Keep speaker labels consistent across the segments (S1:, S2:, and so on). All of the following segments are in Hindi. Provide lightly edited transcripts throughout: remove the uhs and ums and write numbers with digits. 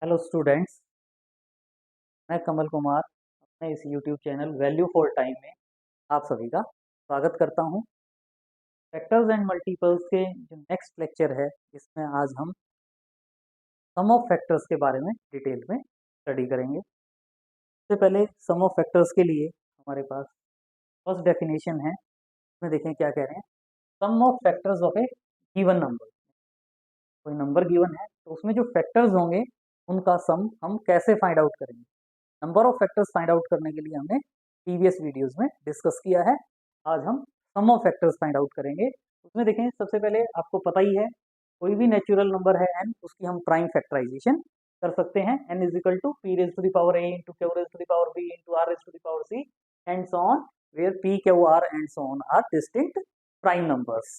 S1: Hello students. मैं कमल कुमार अपने इस YouTube channel value for time में आप सभी का स्वागत करता हूं। फैक्टर्स एंड मल्टीपल्स के जो नेक्स्ट लेक्चर है इसमें आज हम सम ऑफ फैक्टर्स के बारे में डिटेल में स्टडी करेंगे। सबसे पहले सम ऑफ फैक्टर्स के लिए हमारे पास फर्स्ट डेफिनेशन है। इसमें देखें क्या कह रहे हैं। Sum of factors of a given number. कोई नंबर गिवन है तो उसमें जो फैक्टर्स होंगे उनका सम हम कैसे फाइंड आउट करेंगे। Number of factors find out करने के लिए हमने प्रीवियस वीडियोस में डिस्कस किया है। आज हम sum of factors find out करेंगे। उसमें देखें, सबसे पहले आपको पता ही है कोई भी नेचुरल नंबर है n, उसकी हम प्राइम फैक्टराइजेशन कर सकते हैं। n is equal to p raise to the power a into q raise to the power b into r raise to the power c and so on, where p q r and so on are distinct prime numbers.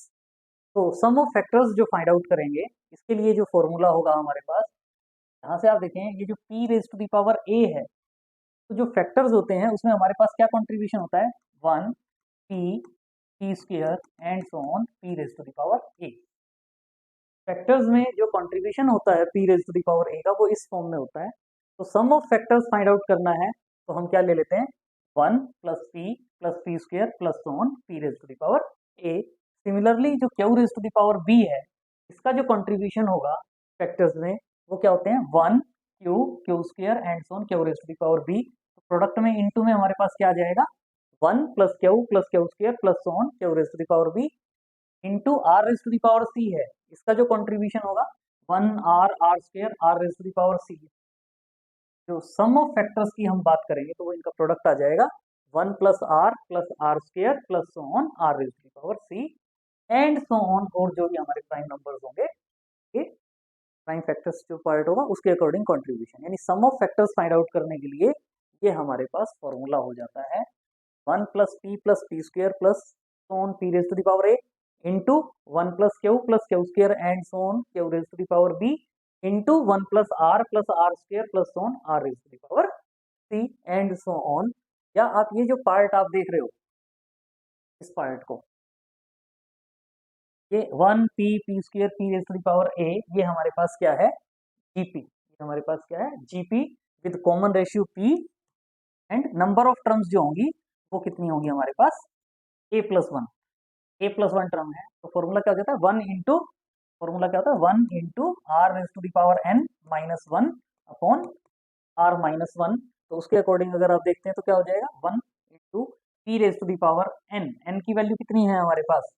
S1: तो सम ऑफ फैक्टर्स जो फाइंड आउट करेंगे इसके लिए जो फॉर्मूला होगा हमारे पास, यहाँ से आप देखें ये जो p raise to the power a है, तो जो फैक्टर्स होते हैं उसमें हमारे पास क्या कंट्रीब्यूशन होता है, 1 p square and so on p raise to the power a। Factors में जो कंट्रीब्यूशन होता है p raise to the power a का, वो इस फॉर्म में होता है। तो sum of factors find out करना है तो हम क्या ले लेते हैं, 1 plus p square plus so on p raise to the power a। Similarly जो q raise to the power b है, इसका जो कंट्रीब्यूशन होगा फैक्टर्स में वो क्या होते हैं, 1 q square and so on q raise to the power b। Product में इनटू में हमारे पास क्या आ जाएगा, 1 plus q square plus so on q raise to the power b into r raise to the power c है। इसका जो कंट्रीब्यूशन होगा 1 r square r raise to the power c। जो सम ऑफ फैक्टर्स की हम बात करेंगे तो वो इनका प्रोडक्ट आ जाएगा 1 plus r square plus so on r raise to the power c and so on. और जो भी हमारे प्राइम नंबर्स होंगे, ये प्राइम फैक्टर्स जो पार्ट होगा उसके अकॉर्डिंग कंट्रीब्यूशन, यानी सम ऑफ फैक्टर्स फाइंड आउट करने के लिए ये हमारे पास फॉर्मूला हो जाता है 1 plus p square plus so on p raise to the power a into 1 plus q square and so on q raise to the power b into 1 plus r square plus so on r raise to the power c and so on. या आप ये जो पार्ट आप देख रहे हो, इस पार्ट को, ये 1 p square p raise to the power a, ये हमारे पास क्या है, जीपी। ये हमारे पास क्या है, GP with common ratio p and number of terms जो होंगी वो कितनी होंगी हमारे पास, a प्लस वन टर्म है। तो फॉर्मूला क्या हो जाता है, 1 इंटू, फॉर्मूला क्या होता है 1 into r raise to the power n minus 1 upon r minus 1। तो उसके अकॉर्डिंग अगर आप देखते हैं तो क्या हो जाएगा, 1 into p raise to the power n की वैल्यू कितनी है हमारे पास,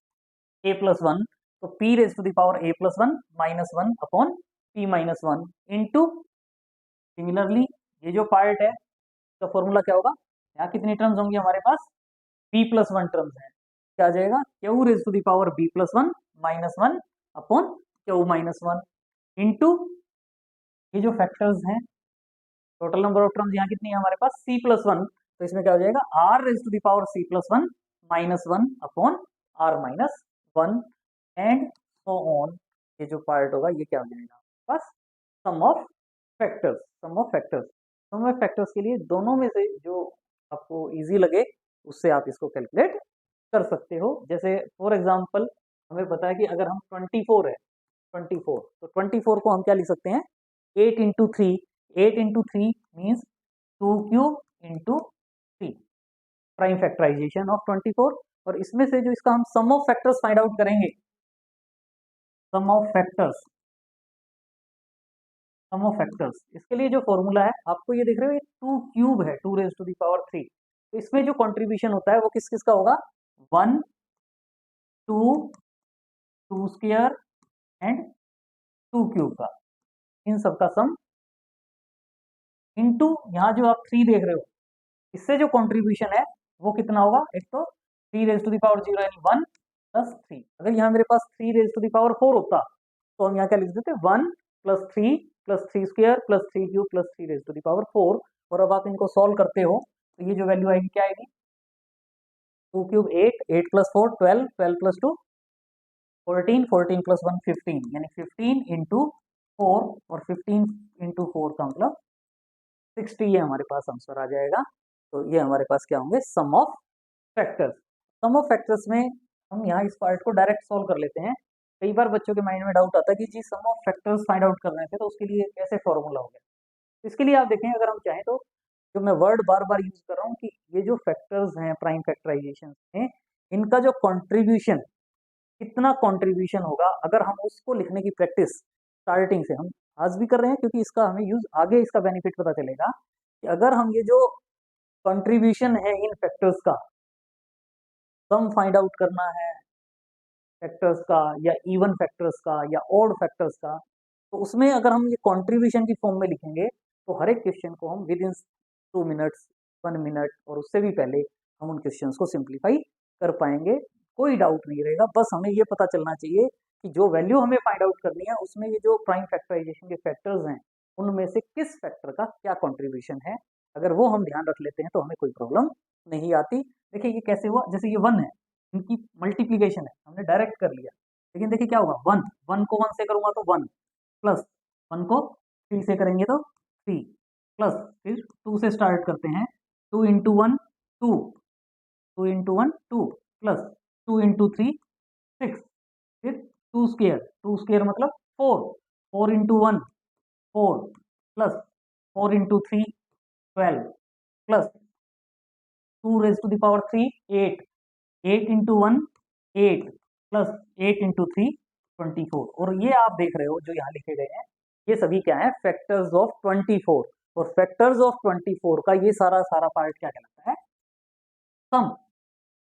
S1: a+1। तो p raise to the power a+1 minus 1 upon p minus 1 into, similarly ये जो पार्ट है तो फॉर्मूला क्या होगा, यहाँ कितनी टर्म्स होंगी हमारे पास, b+1 टर्म्स है। क्या आ जाएगा, q raise to the power b+1 minus 1 upon q minus 1 into, ये जो फैक्टर्स हैं, टोटल नंबर ऑफ टर्म्स यहाँ कितनी है हमारे पास, c+1। तो इसमें क्या हो जाएगा, r raise to the power c+1 minus 1 upon r minus 1 and so on. ये जो पार्ट होगा ये क्या हो जाएगा हमारे पास, sum of factors. Sum of factors के लिए दोनों में से जो आपको इजी लगे उससे आप इसको कैलकुलेट कर सकते हो। जैसे फॉर एग्जांपल हमें पता है कि अगर हम 24 है, 24, तो 24 को हम क्या लिख सकते हैं, 8 into three, 8 into three means 2 cube into 3, prime factorisation of 24। और इसमें से जो इसका हम sum of factors find out करेंगे, sum of factors, sum of factors, इसके लिए जो फॉर्मूला है आपको ये देख रहे हो, ये 2 क्यूब है, 2 रेज टू द पावर 3। तो इसमें जो कंट्रीब्यूशन होता है वो किस किस का होगा, 1 2 2 स्क्वायर एंड 2 क्यूब का, इन सब का सम इंटू यहाँ जो आप 3 देख रहे हो, इससे जो कंट्रीब्यूशन है वो कितना होगा, एक तो 3 रेज टू द पावर 0 यानी 1 प्लस 3। अगर यहाँ मेरे पास 3 रेज टू द पावर 4 होता तो हम यहाँ क्या लिख देते, 1 plus three square plus 3 cube plus 3 raise to the power 4। और अब आप इनको सॉल्व करते हो तो ये जो वैल्यू आएगी क्या आएगी, 2 क्यूब 8, 8 प्लस 4 12, 12 प्लस 2 14, 14 प्लस 1 15, यानी 15 इंटू 4, और 15 इंटू 4 का मतलब 60, ये हमारे पास आंसर आ जाएगा। तो ये हमारे पास क्या होंगे, sum of factors. Sum of factors में हम यहाँ इस पार्ट को डायरेक्ट सॉल्व कर लेते हैं। कई बार बच्चों के माइंड में डाउट आता है कि जी सम ऑफ फैक्टर्स फाइंड आउट करने थे तो उसके लिए कैसे फॉर्मूला हो गया। इसके लिए आप देखें, अगर हम चाहें तो जो मैं वर्ड बार बार यूज कर रहा हूँ कि ये जो फैक्टर्स हैं प्राइम फैक्टराइजेशन में, इनका जो कंट्रीब्यूशन, कितना कंट्रीब्यूशन होगा, अगर हम उसको लिखने की प्रैक्टिस स्टार्टिंग से हम आज भी कर रहे हैं, क्योंकि इसका हमें यूज आगे इसका बेनिफिट पता चलेगा कि अगर हम ये जो कंट्रीब्यूशन है इन फैक्टर्स का सम फाइंड आउट करना है, फैक्टर्स का या इवन फैक्टर्स का या ऑड फैक्टर्स का, तो उसमें अगर हम ये कंट्रीब्यूशन की फॉर्म में लिखेंगे तो हर एक क्वेश्चन को हम विद इन 2 मिनट्स, 1 मिनट और उससे भी पहले हम उन क्वेश्चंस को सिंप्लीफाई कर पाएंगे। कोई डाउट नहीं रहेगा, बस हमें ये पता चलना चाहिए कि जो वैल्यू हमें फाइंड आउट करनी है उसमें ये जो प्राइम फैक्टराइजेशन के फैक्टर्स हैं उनमें से किस फैक्टर का क्या कंट्रीब्यूशन है। अगर वो हम ध्यान रख लेते हैं तो हमें कोई प्रॉब्लम नहीं आती। देखिए ये कैसे हुआ, जैसे ये 1 है, इनकी मल्टीप्लीकेशन है, हमने डायरेक्ट कर लिया, लेकिन देखिए क्या होगा, 1 1 को 1 से करूंगा तो 1, प्लस 1 को 3 से करेंगे तो 3, प्लस फिर 2 से स्टार्ट करते हैं, 2 इंटू 1 2, 2 इंटू 1 2, प्लस 2 इंटू 3 6, फिर 2 स्क्वेयर मतलब 4, 4 into 1 4, plus 4 into 3 12, plus 2 raise to the power 3 8, 8 into 1 8, plus 8 into 3 24। और ये आप देख रहे हो जो यहाँ लिखे गए हैं ये सभी क्या है, फैक्टर्स ऑफ 24। और फैक्टर्स ऑफ 24 का ये सारा सारा पार्ट क्या कहलाता है, सम।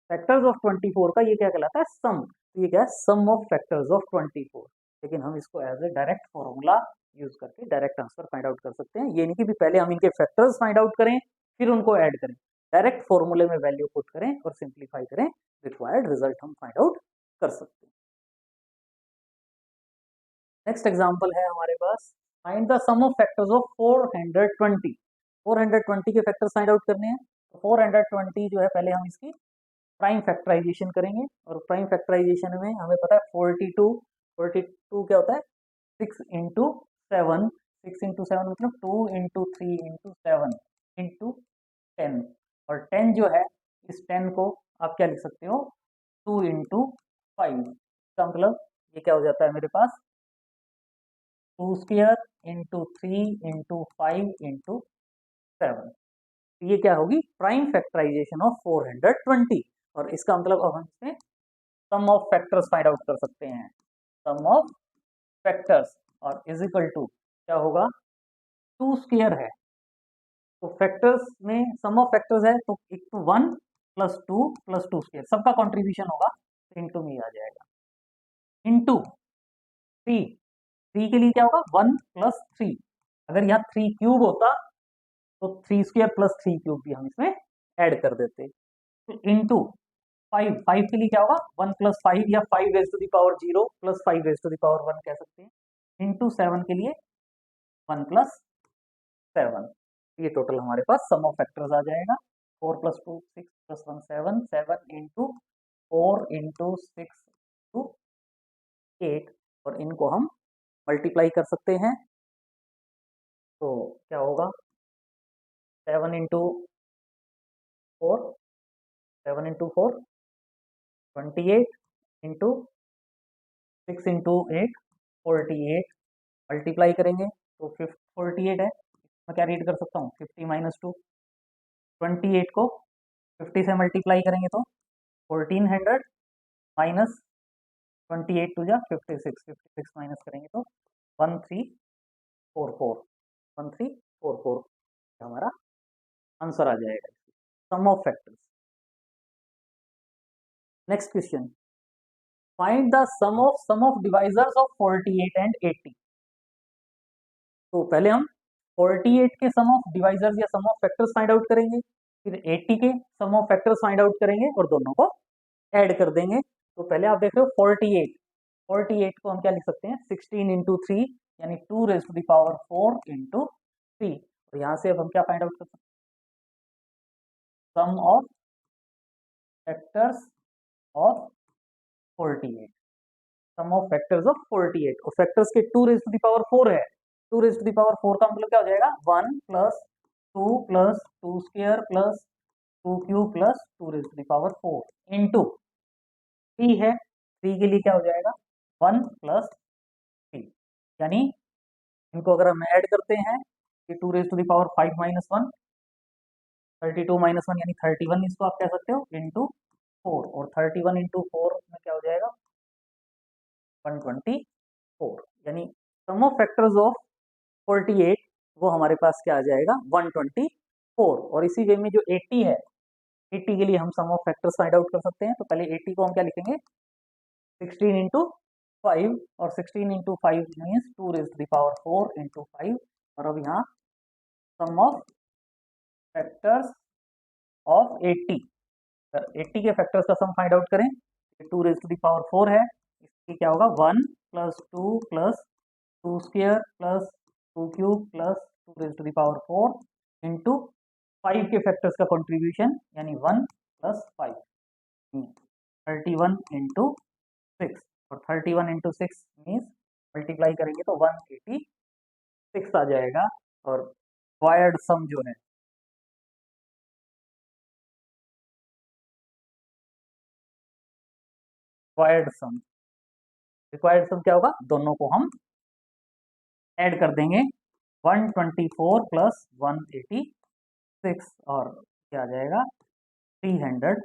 S1: फैक्टर्स ऑफ 24 का ये क्या कहलाता है, सम। तो ये क्या है, सम ऑफ फैक्टर्स ऑफ 24। लेकिन हम इसको as a direct formula use करके डायरेक्ट आंसर फाइंड आउट कर सकते हैं। ये नहीं कि भी पहले हम इनके फैक्टर्स फाइंड आउट करें फिर उनको ऐड करें, डायरेक्ट फॉर्मूले में वैल्यू पुट करें और सिंप्लीफाई करें, रिक्वायर्ड रिजल्ट हम फाइंड आउट कर सकते हैं। नेक्स्ट एग्जांपल है हमारे पास, find the sum of factors of 420। 420 के फैक्टर्स फाइंड आउट करने हैं। तो 420 जो है, पहले हम इसकी प्राइम फैक्टराइजेशन करेंगे, और प्राइम फैक्टराइजेशन में हमें पता है 42, 42 क्या होता है, 6 इंटू 7, 6 इंटू 7 मतलब 2 इंटू 3 इंटू 7 इंटू 10, और 10 जो है, इस 10 को आप क्या लिख सकते हो, 2 इंटू 5। इसका मतलब ये क्या हो जाता है मेरे पास, 2 स्क्वायर इंटू 3 इंटू 5 इंटू 7। ये क्या होगी, प्राइम फैक्टराइजेशन ऑफ 420। और इसका मतलब अब हम इसमें सम ऑफ फैक्टर्स फाइंड आउट कर सकते हैं, सम ऑफ फैक्टर्स, और इज इक्वल टू क्या होगा, 2 स्क्वायर है, तो फैक्टर्स में सम ऑफ फैक्टर्स है तो एक तो 1 प्लस 2 प्लस 2 स्क्वायर सबका कॉन्ट्रीब्यूशन होगा, तो इंटू में आ जाएगा, इंटू 3, 3 के लिए क्या होगा, 1 प्लस 3। अगर यहाँ 3 क्यूब होता तो 3 स्क्वायर प्लस 3 क्यूब भी हम इसमें ऐड कर देते। इंटू 5, 5 के लिए क्या होगा, 1 प्लस 5 या 5 raise to the power 0 plus 5 raise to the power 1 कह सकते हैं। इंटू 7 के लिए 1 प्लस 7। ये टोटल हमारे पास सम ऑफ फैक्टर्स आ जाएगा, 4 plus 2 6 plus 1 7, 7 into 4 into 6 to 8, और इनको हम मल्टीप्लाई कर सकते हैं। तो क्या होगा, 7 into 4, 7 into 4 28, into 6 into 8 48, multiply करेंगे तो 48 है, मैं क्या रीड कर सकता हूँ, 50 माइनस 2, 28 को 50 से मल्टीप्लाई करेंगे तो 1400 माइनस 28 टू जा 56, 56 माइनस करेंगे तो 1344, 1344 हमारा आंसर आ जाएगा, sum of factors. Next question, find the sum of divisors of 48 and 80। तो पहले हम 48 के सम ऑफ डिवाइजर्स या सम ऑफ फैक्टर्स फाइंड आउट करेंगे, फिर 80 के सम ऑफ फैक्टर्स फाइंड आउट करेंगे और दोनों को ऐड कर देंगे। तो पहले आप देख रहे हो 48, 48 को हम क्या लिख सकते हैं, 16 इंटू 3 यानी 2 raise to the power 4 into 3। और यहाँ से अब हम क्या फाइंड आउट कर सकते हैं, sum of factors of 48, sum of factors of 48, और फैक्टर्स के 2 रेज टू द पावर 4 है, 2 रेज टू द पावर 4 का मतलब क्या हो जाएगा, 1 plus 2 square plus 2 cube plus 2 raise to the power 4 into 3 है, 3 के लिए क्या हो जाएगा, 1 प्लस 3। यानी इनको अगर हम ऐड करते हैं ये 2 raise to the power 5 minus 1, 32 minus 1 यानी 31 इसको आप कह सकते हो इंटू 4, और 31 इंटू 4 में क्या हो जाएगा 124, यानी सम ऑफ फैक्टर्स ऑफ 48 वो हमारे पास क्या आ जाएगा 124। और इसी वे में जो 80 है, 80 के लिए हम sum of factors find out कर सकते हैं। तो पहले 80 को हम क्या लिखेंगे 16 इंटू 5, और 16 into 5 means 2 raise to the power 4 into 5। और अब यहाँ सम ऑफ फैक्टर्स ऑफ 80, 80 के फैक्टर्स का सम फाइंड आउट करें, 2 रेज टू द पावर 4 है, इसलिए क्या होगा 1 plus 2 plus 2 square plus 2 cube plus 2 raise to the power 4 into 5 के फैक्टर्स का कंट्रीब्यूशन यानी 1 प्लस 5, 31 इंटू 6, और 31 इंटू 6 मीन्स मल्टीप्लाई करेंगे तो 186 आ जाएगा। और रिक्वायर्ड सम जो है रिक्वायर्ड सम क्या होगा, दोनों को हम ऐड कर देंगे, 124 प्लस 186 और क्या आ जाएगा 310।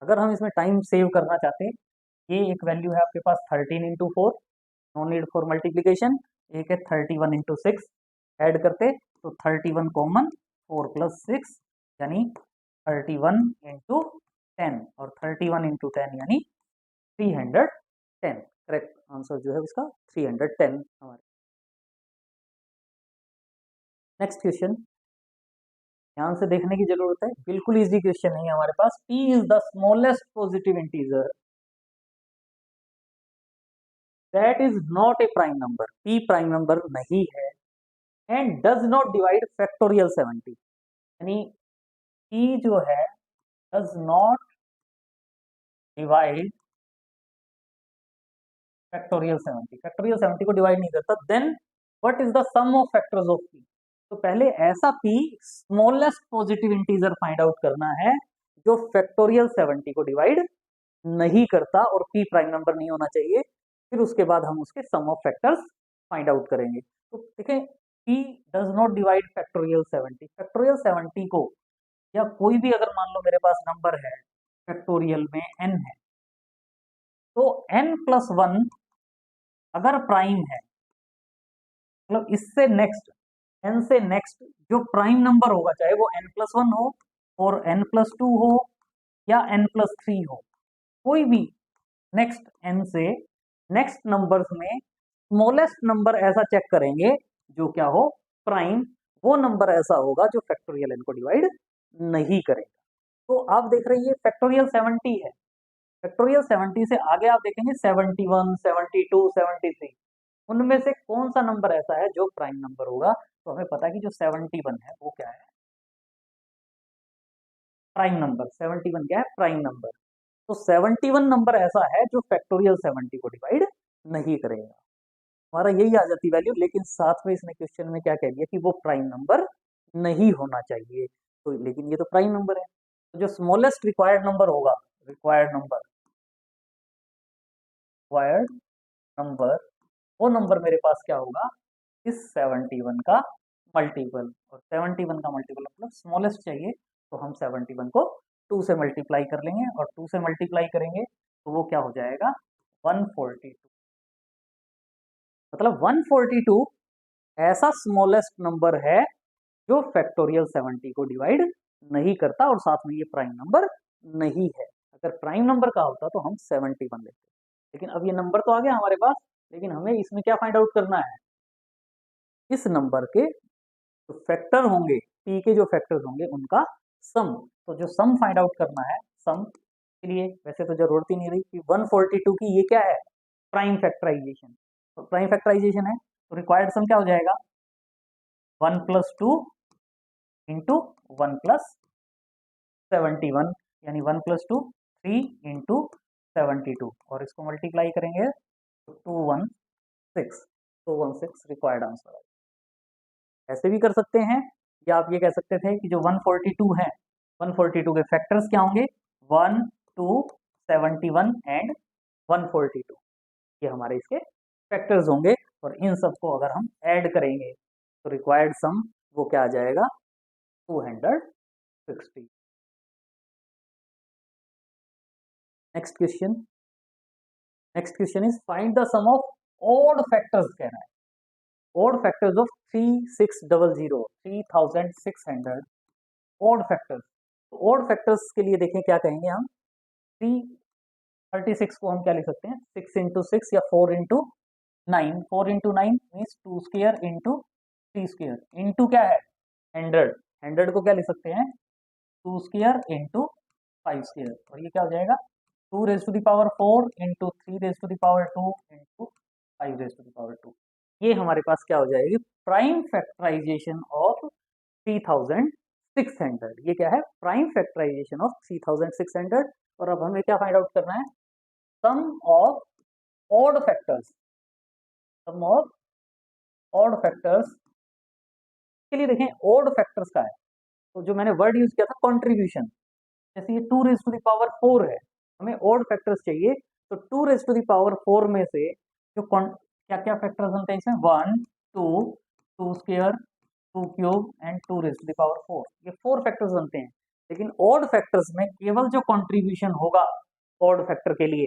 S1: अगर हम इसमें टाइम सेव करना चाहते हैं, ये एक वैल्यू है आपके पास 13 into 4, no need for multiplication, एक है 31 इंटू 6, ऐड करते तो 31 कॉमन, 4 प्लस 6 यानी 31 इंटू 10, और 31 इंटू 10 यानी 310। करेक्ट आंसर जो है उसका 310 हमारे। नेक्स्ट क्वेश्चन ध्यान से देखने की जरूरत है, बिल्कुल इजी क्वेश्चन नहीं है हमारे पास। p is the smallest positive integer that is not a prime number, p prime number नहीं है, and does not divide factorial 70, यानी p जो है does not divide factorial 70, factorial 70 को डिवाइड नहीं करता। Then what is the sum of factors of p? तो पहले ऐसा p smallest positive integer find out करना है जो फैक्टोरियल 70 को डिवाइड नहीं करता और p प्राइम नंबर नहीं होना चाहिए, फिर उसके बाद हम उसके सम ऑफ फैक्टर्स फाइंड आउट करेंगे। तो देखें p does not divide factorial 70, factorial 70 को या कोई भी अगर मान लो मेरे पास नंबर है फैक्टोरियल में n है, तो n प्लस 1 अगर प्राइम है, मतलब इससे नेक्स्ट n से नेक्स्ट जो प्राइम नंबर होगा, चाहे वो n प्लस 1 हो और n प्लस 2 हो या n प्लस 3 हो, कोई भी नेक्स्ट n से नेक्स्ट नंबर्स में स्मॉलेस्ट नंबर ऐसा चेक करेंगे जो क्या हो प्राइम, वो नंबर ऐसा होगा जो फैक्टोरियल n को डिवाइड नहीं करेगा। तो आप देख रहे हैं फैक्टोरियल 70 है, फैक्टोरियल 70 से आगे आप देखेंगे 71, 72, 73, उनमें से कौन सा नंबर ऐसा है जो प्राइम नंबर होगा। तो हमें पता है कि जो 71 है वो क्या है प्राइम नंबर, 71 क्या है प्राइम नंबर। तो 71 नंबर ऐसा है जो फैक्टोरियल 70 को डिवाइड नहीं करेगा, हमारा यही आ जाती वैल्यू। लेकिन साथ में इसने क्वेश्चन में क्या कह दिया कि वो प्राइम नंबर नहीं होना चाहिए, तो लेकिन ये तो प्राइम नंबर है। तो जो स्मॉलेस्ट रिक्वायर्ड नंबर होगा, रिक्वायर्ड नंबर वो नंबर मेरे पास क्या होगा इस 71 का मल्टीपल, और 71 का मल्टीपल मतलब स्मॉलेस्ट चाहिए, तो हम 71 को 2 से मल्टीप्लाई कर लेंगे, और 2 से मल्टीप्लाई करेंगे तो वो क्या हो जाएगा 142, मतलब 142 ऐसा स्मॉलेस्ट नंबर है जो फैक्टोरियल 70 को डिवाइड नहीं करता, और साथ में ये प्राइम नंबर नहीं है। अगर प्राइम नंबर का होता तो हम 71 लेते, लेकिन अब ये नंबर तो आ गया हमारे पास, लेकिन हमें इसमें क्या फाइंड आउट करना है, इस नंबर के जो फैक्टर होंगे, p के जो फैक्टर्स होंगे उनका सम। तो जो सम फाइंड आउट करना है, सम के लिए वैसे तो जरूरत ही नहीं रही कि 142 की ये क्या है प्राइम फैक्टराइजेशन, तो प्राइम फैक्टराइजेशन है, तो रिक्वायर्ड सम क्या हो जाएगा 1 प्लस 2 इंटू 1 प्लस 71, यानी 1 प्लस 2 3 इंटू 72, और इसको मल्टीप्लाई करेंगे तो 216 रिक्वायर्ड आंसर। ऐसे भी कर सकते हैं, या आप ये कह सकते थे कि जो 142 है, 142 के फैक्टर्स क्या होंगे 1, 2, 71 एंड 142, ये हमारे इसके फैक्टर्स होंगे। और इन सबको अगर हम ऐड करेंगे तो रिक्वायर्ड सम वो क्या आ जाएगा, 260। Next question, next question is find the sum of odd factors कह रहा है, odd factors of 3600, 3600 odd factors. तो ऑड फैक्टर्स के लिए देखें क्या कहेंगे हम, 336 को हम क्या लिख सकते हैं, 6 इंटू 6 या 4 into 9, 4 into 9 means 2 square into 3 square, into क्या है 100, 100 को क्या लिख सकते हैं 2 स्क्वायर इंटू 5 स्क्वायर, और ये क्या हो जाएगा 2 raise to the power 4 into 3 raise to the power 2 into 5 raise to the power 2। ये हमारे पास क्या हो जाएगी, प्राइम फैक्टराइजेशन ऑफ 3600। ये क्या है, प्राइम फैक्टराइजेशन ऑफ 3600। और अब हमें क्या फाइंड आउट करना है, sum of odd factors, sum of odd factors के लिए देखें ऑड फैक्टर्स का है, तो जो मैंने वर्ड यूज किया था कंट्रीब्यूशन, जैसे ये 2 रेज टू द पावर 4 है, हमें ऑड फैक्टर्स चाहिए, तो 2 रेज टू द पावर 4 में से जो क्या क्या फैक्टर्स बनते हैं इसमें, 1 2 2 square 2 cube and 2 raise to the power 4, ये 4 फैक्टर्स बनते हैं। लेकिन ऑड फैक्टर्स में केवल जो कंट्रीब्यूशन होगा ऑड फैक्टर के लिए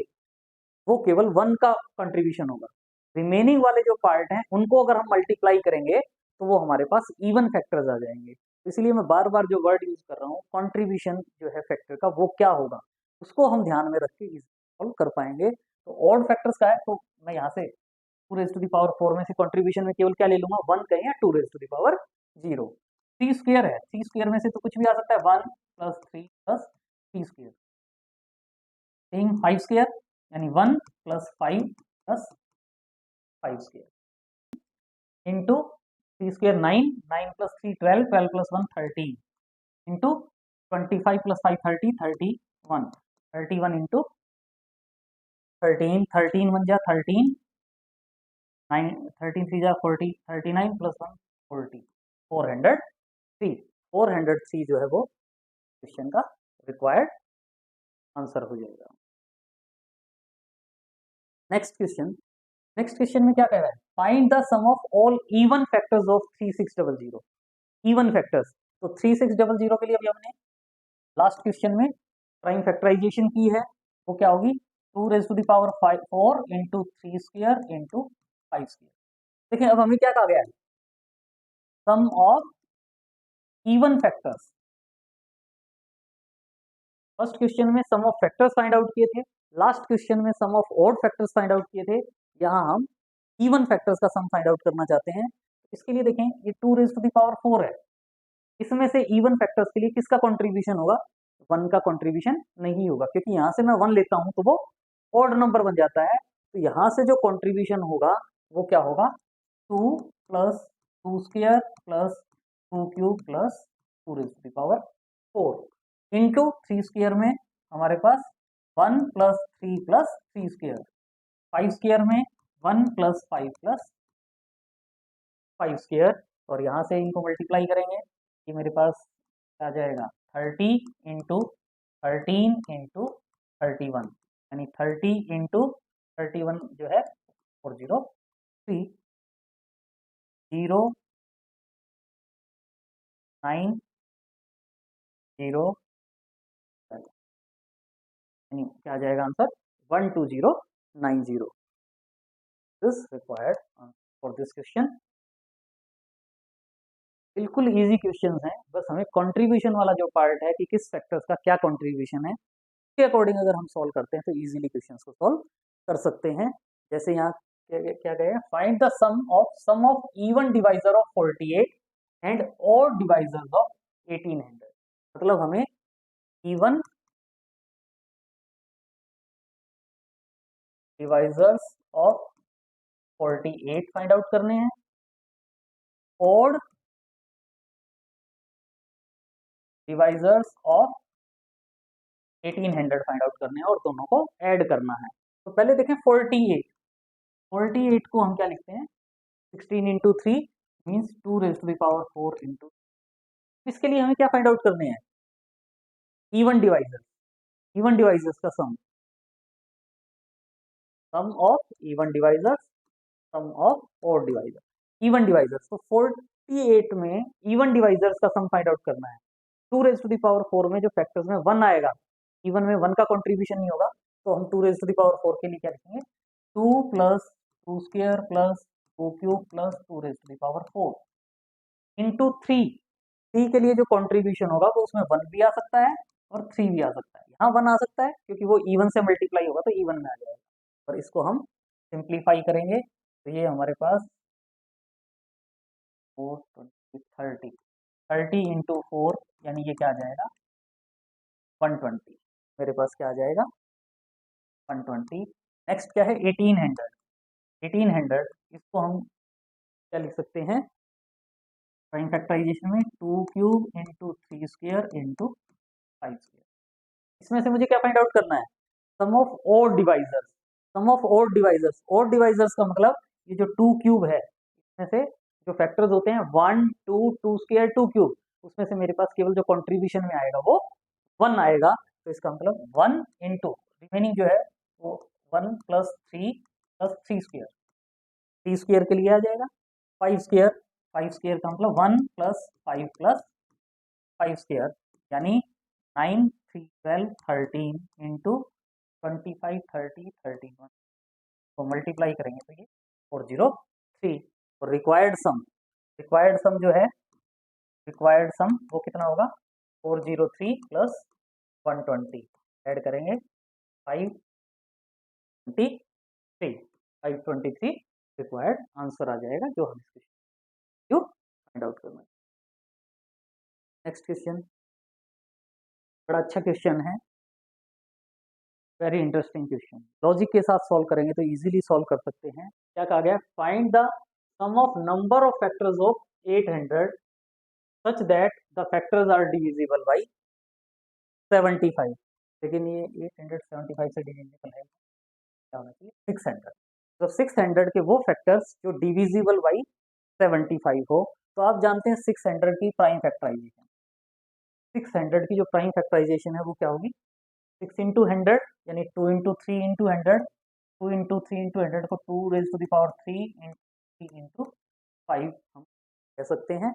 S1: वो केवल 1 का कंट्रीब्यूशन होगा, रिमेनिंग वाले जो पार्ट हैं उनको अगर हम मल्टीप्लाई करेंगे तो वो हमारे पास इवन फैक्टर्स आ जाएंगे। इसलिए मैं बार बार जो वर्ड यूज कर रहा हूँ कंट्रीब्यूशन जो है फैक्टर का वो क्या होगा उसको हम ध्यान में रख के सॉल्व कर पाएंगे। तो ऑड फैक्टर्स का है, तो मैं यहाँ से 2 रेज टू द पावर 4 में से कंट्रीब्यूशन में केवल क्या ले लूंगा, 1 कहें या 2 raise to the power 0। 3 square है, 3 स्क्वायर में से तो कुछ भी आ सकता है, 1 प्लस 3 प्लस 3 स्क्वायर, 5 स्क्वायर यानी 1 plus 5 plus 5 square into 3 square 9, 9 plus 3 12, 12 plus 1 13 into 25 plus 5 30, 31, 31 into 13, 13 1 जा 13, 9 13 3 जा 40, 39 प्लस 1 40, 403, 403 जो है वो क्वेश्चन का रिक्वायर्ड आंसर हो जाएगा। नेक्स्ट क्वेश्चन, नेक्स्ट क्वेश्चन में क्या कह रहा है, find the sum of all even factors of 3600, even factors. तो 3600 के लिए अभी हमने लास्ट क्वेश्चन में प्राइम फैक्टराइजेशन की है, वो क्या होगी 2 raise to the power 4 into 3 square into 5 square. देखिए अब हमें क्या कहा गया है, sum of even factors. First question में sum of factors find out किए थे, लास्ट क्वेश्चन में sum of odd factors find out किए थे, यहाँ हम इवन फैक्टर्स का सम फाइंड आउट करना चाहते हैं। इसके लिए देखें ये 2 रेज टू द पावर 4 है, इसमें से इवन फैक्टर्स के लिए किसका कंट्रीब्यूशन होगा, 1 का कंट्रीब्यूशन नहीं होगा, क्योंकि यहाँ से मैं 1 लेता हूँ तो वो ऑड नंबर बन जाता है। तो यहाँ से जो कंट्रीब्यूशन होगा वो क्या होगा, 2 plus 2 square plus 2 cube plus 2 raise to the power 4 into 3 square में हमारे पास 1 प्लस 3 प्लस 3 स्क्वायर, 5 स्क्वायर में 1 प्लस 5 प्लस 5 स्क्वायर, और यहाँ से इनको मल्टीप्लाई करेंगे कि मेरे पास आ जाएगा 30 इंटू 13 इंटू 31 यानी 30 इंटू 31 जो है 403 0 9 0 यानी क्या आ जाएगा answer 12090। This required for this question. बिल्कुल इजी क्वेश्चंस हैं, बस हमें कंट्रीब्यूशन वाला जो पार्ट है कि किस फैक्टर्स का क्या कंट्रीब्यूशन है के अकॉर्डिंग अगर हम सॉल्व करते हैं तो इजीली क्वेश्चंस को सॉल्व कर सकते हैं। जैसे यहाँ क्या कहे, find the sum of even divisor of 48 and odd divisors of 1800। मतलब हमें even divisors of 48 find out करने हैं, odd divisors of 1800 find out करने हैं और दोनों को ऐड करना है। तो पहले देखें 48, 48 को हम क्या लिखते हैं 16 into 3 means 2 raise to the power 4 into. इसके लिए हमें क्या फाइंड आउट करने हैं, इवन डिवाइजर्स, इवन डिवाइजर्स का sum of even divisors sum of odd divisor even divisors. तो 48 में इवन डिवाइजर्स का सम फाइंड आउट करना है। 2 रेज टू द पावर 4 में जो फैक्टर्स में 1 आएगा, इवन में 1 का कंट्रीब्यूशन नहीं होगा, तो हम 2 रेज टू द पावर 4 के लिए क्या लिखेंगे, 2 plus 2 square plus 2 cube plus 2 raise to the power 4 into 3 के लिए जो कंट्रीब्यूशन होगा वो उसमें 1 भी आ सकता है और 3 भी आ सकता है। यहाँ 1 आ सकता है क्योंकि वो इवन से मल्टीप्लाई होगा तो इवन में आ जाएगा, और इसको हम सिंप्लीफाई करेंगे तो ये हमारे पास 4 20 30 30 इंटू 4 यानी ये क्या आ जाएगा 120। मेरे पास क्या आ जाएगा 120। नेक्स्ट क्या है 1800। 1800 इसको हम क्या लिख सकते हैं प्राइम फैक्टराइजेशन में 2 cube into 3 square into 5 square. इसमें से मुझे क्या फाइंड आउट करना है, sum of odd divisors. Sum of odd divisors, odd divisors का मतलब ये जो 2 क्यूब है इसमें से जो फैक्टर्स होते हैं 1 2 2 स्क्वायर 2 क्यूब, उसमें से मेरे पास केवल जो कंट्रीब्यूशन में आएगा वो 1 आएगा। तो इसका मतलब 1 इंटू रिमेनिंग जो है वो 1 प्लस 3 प्लस 3 स्क्वायर, 3 स्क्वायर के लिए आ जाएगा 5 स्क्वायर। 5 स्क्वायर का मतलब 1 प्लस 5 स्क्वायर, यानी 9 3 12 13 इंटू 25 30 31 को मल्टीप्लाई करेंगे तो ये 403। और रिक्वायर्ड सम जो है रिक्वायर्ड सम वो कितना होगा 403 प्लस 120 ऐड करेंगे 523 523 रिक्वायर्ड आंसर आ जाएगा जो हम इसको क्यों फाइंड आउट करना है। नेक्स्ट क्वेश्चन बड़ा अच्छा क्वेश्चन है, वेरी इंटरेस्टिंग क्वेश्चन। लॉजिक के साथ सॉल्व करेंगे तो इजीली सॉल्व कर सकते हैं। क्या कहा गया, find the sum of number of factors of 800 such that the factors are divisible by 75। लेकिन ये 875 से डिविजिबल है, क्या होना चाहिए 600। तो 600 के वो फैक्टर्स जो डिविजिबल बाय 75 हो। तो आप जानते हैं 600 की प्राइम फैक्टराइजेशन, 600 की जो प्राइम फैक्टराइजेशन है वो क्या होगी 6 इंटू 100 यानी 2 इंटू 3 इंटू 100, 2 इंटू 3 इंटू 100 को 2 raise to the power 3 into 5 हम कह सकते हैं।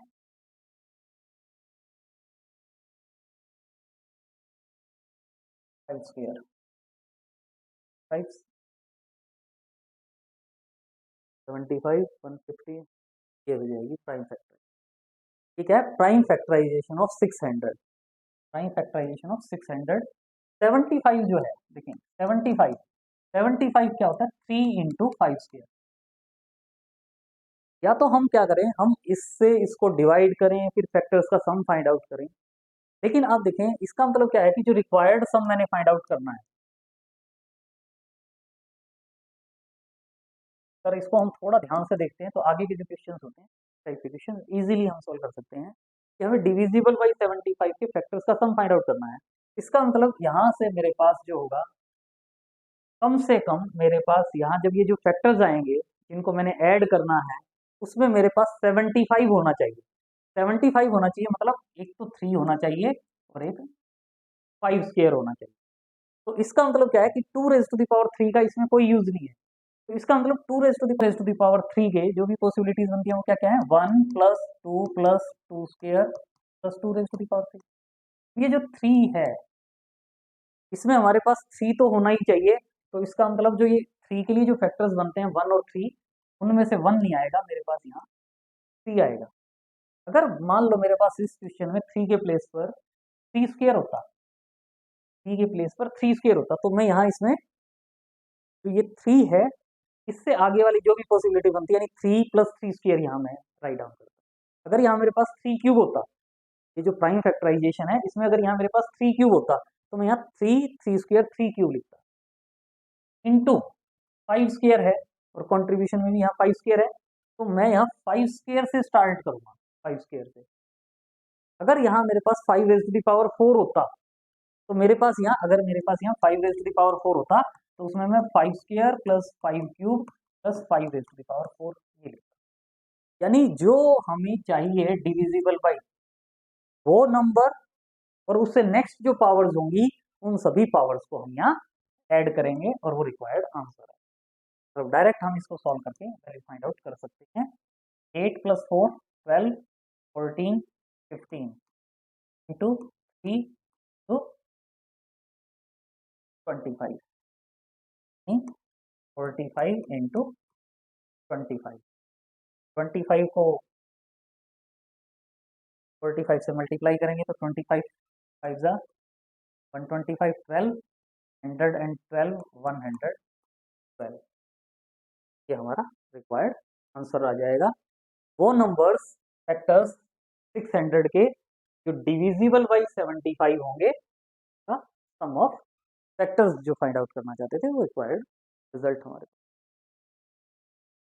S1: स्क्वायर 5 75 150 ये हो जाएगी प्राइम फैक्टर। ठीक है, prime factorisation of 600, prime factorisation of 600। 75 जो है देखिए 75 क्या होता है 3 इंटू 5 स्क्वायर। या तो हम क्या करें, हम इससे इसको डिवाइड करें फिर फैक्टर्स का सम फाइंड आउट करें। लेकिन आप देखें इसका मतलब क्या है कि जो रिक्वायर्ड सम मैंने फाइंड आउट करना है, सर इसको हम थोड़ा ध्यान से देखते हैं तो आगे के जो क्वेश्चन होते हैं टाइप के क्वेश्चन इजीली हम सॉल्व कर सकते हैं कि हमें डिविजिबल बाई 75 के फैक्टर्स का सम फाइंड आउट करना है। इसका मतलब यहाँ से मेरे पास जो होगा कम से कम मेरे पास यहाँ जब ये जो फैक्टर्स आएंगे जिनको मैंने ऐड करना है उसमें मेरे पास 75 होना चाहिए। 75 होना चाहिए मतलब एक तो 3 होना चाहिए और एक 5 स्क्वायर होना चाहिए। तो इसका मतलब क्या है कि 2 रेज टू द पावर 3 का इसमें कोई यूज नहीं है। तो इसका मतलब 2 रेज टू द पावर 3 के जो भी पॉसिबिलिटीज बनती है वो क्या क्या है 1 plus 2 plus 2 square plus 2 raise to the power 3। ये जो 3 है इसमें हमारे पास 3 तो होना ही चाहिए। तो इसका मतलब जो ये 3 के लिए जो फैक्टर्स बनते हैं 1 और 3 उनमें से 1 नहीं आएगा, मेरे पास यहाँ 3 आएगा। अगर मान लो मेरे पास इस क्वेश्चन में 3 के प्लेस पर 3 स्क्वायर होता, 3 के प्लेस पर 3 स्क्वायर होता तो मैं यहाँ इसमें तो ये 3 है, इससे आगे वाली जो भी पॉसिबिलिटी बनती है यानी 3 प्लस 3 स्क्वायर यहाँ मैं राइट डाउन करता। अगर यहाँ मेरे पास 3 क्यूब होता, ये जो प्राइम फैक्टराइजेशन है इसमें अगर यहाँ मेरे पास 3 क्यूब होता तो मैं यहाँ 3 स्क्वायर 3 क्यूब लिखता इंटू 5 स्क्वायर है और कंट्रीब्यूशन में भी यहाँ 5 स्क्वायर है। तो मैं यहाँ 5 स्क्वायर से स्टार्ट करूंगा, 5 स्क्वायर से। अगर यहाँ मेरे पास 5 रेज टू द पावर 4 होता तो मेरे पास यहाँ अगर मेरे पास यहाँ 5 रेज टू द पावर 4 होता तो उसमें मैं 5 square plus 5 cube plus 5 raise to the power 4 ये लिखता। यानी जो हमें चाहिए डिविजिबल बाई वो नंबर और उससे नेक्स्ट जो पावर्स होंगी उन सभी पावर्स को हम यहाँ ऐड करेंगे और वो रिक्वायर्ड आंसर है। तो डायरेक्ट हम इसको सॉल्व करके वैल्यू फाइंड आउट कर सकते हैं। 8 + 4 12 14 15 इंटू 3 टू 25 45 इंटू 25 25 को 45 से मल्टीप्लाई करेंगे तो 25 5 जा 125 12 112 112 ये हमारा रिक्वायर्ड आंसर आ जाएगा। वो नंबर्स फैक्टर्स 600 के जो डिविजिबल बाई 75 होंगे का सम ऑफ फैक्टर्स जो फाइंड आउट करना चाहते थे वो रिक्वायर्ड रिजल्ट हमारे